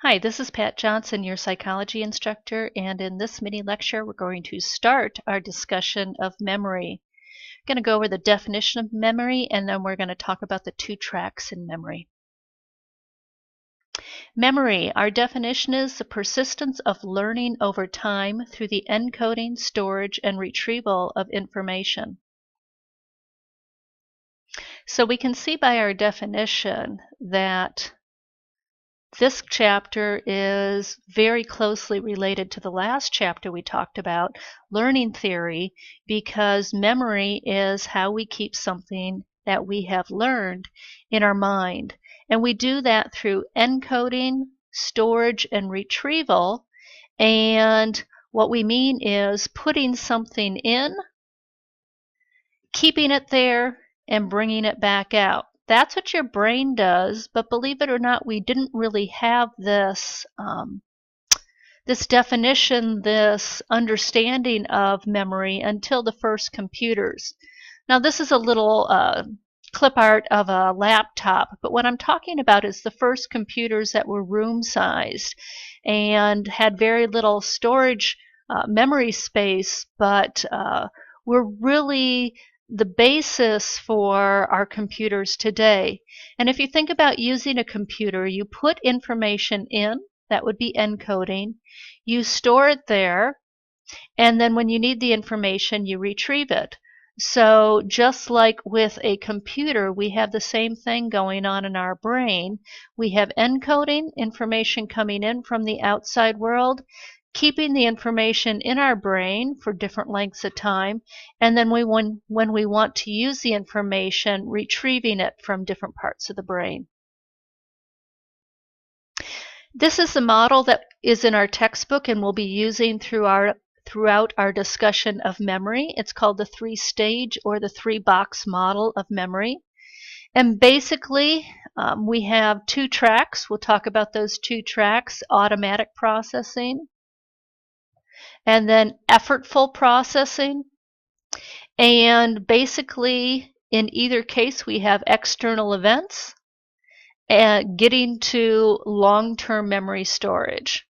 Hi, this is Pat Johnson, your psychology instructor, and in this mini lecture we're going to start our discussion of memory. I'm going to go over the definition of memory, and then we're going to talk about the two tracks in memory. Memory, our definition is the persistence of learning over time through the encoding, storage, and retrieval of information. So we can see by our definition that this chapter is very closely related to the last chapter we talked about, learning theory, because memory is how we keep something that we have learned in our mind. And we do that through encoding, storage, and retrieval. And what we mean is putting something in, keeping it there, and bringing it back out. That's what your brain does, but believe it or not, we didn't really have this this definition, this understanding of memory until the first computers. Now this is a little clip art of a laptop, but what I'm talking about is the first computers that were room-sized and had very little storage memory space, but were really the basis for our computers today. And if you think about using a computer, you put information in, that would be encoding, you store it there, and then when you need the information, you retrieve it. So just like with a computer, we have the same thing going on in our brain. We have encoding, information coming in from the outside world, keeping the information in our brain for different lengths of time, and then when we want to use the information, retrieving it from different parts of the brain. This is the model that is in our textbook and we'll be using throughout our discussion of memory. It's called the three-stage or the three-box model of memory. And basically, we have two tracks. We'll talk about those two tracks: automatic processing and then effortful processing. And basically, in either case, we have external events and getting to long-term memory storage.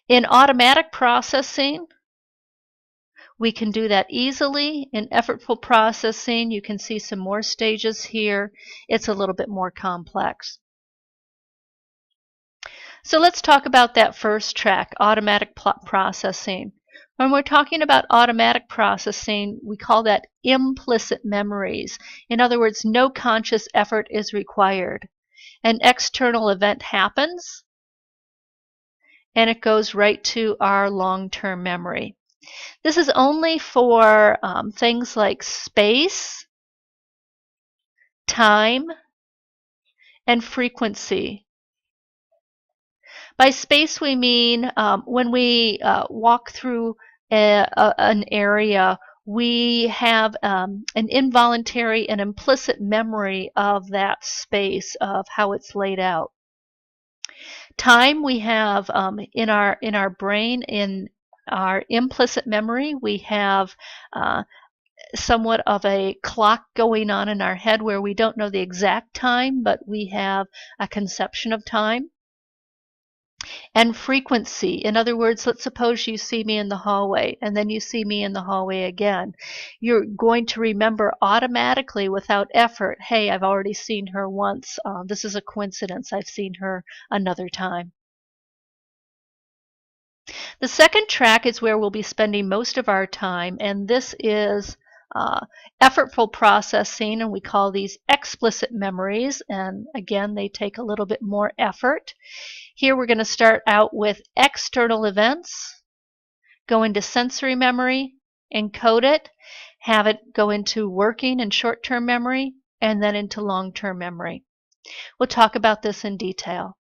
In automatic processing, we can do that easily. In effortful processing, you can see some more stages here. It's a little bit more complex. So let's talk about that first track, automatic processing. When we're talking about automatic processing, we call that implicit memories. In other words, no conscious effort is required. An external event happens, and it goes right to our long-term memory. This is only for things like space, time, and frequency. By space, we mean when we walk through an area, we have an involuntary and implicit memory of that space, of how it's laid out. Time, we have in our brain, in our implicit memory, we have somewhat of a clock going on in our head where we don't know the exact time, but we have a conception of time. And frequency, in other words, let's suppose you see me in the hallway and then you see me in the hallway again. You're going to remember automatically without effort, hey, I've already seen her once. This is a coincidence. I've seen her another time. The second track is where we'll be spending most of our time, and this is effortful processing, and we call these explicit memories, and again, they take a little bit more effort. Here we're going to start out with external events, go into sensory memory, encode it, have it go into working and short-term memory, and then into long-term memory. We'll talk about this in detail.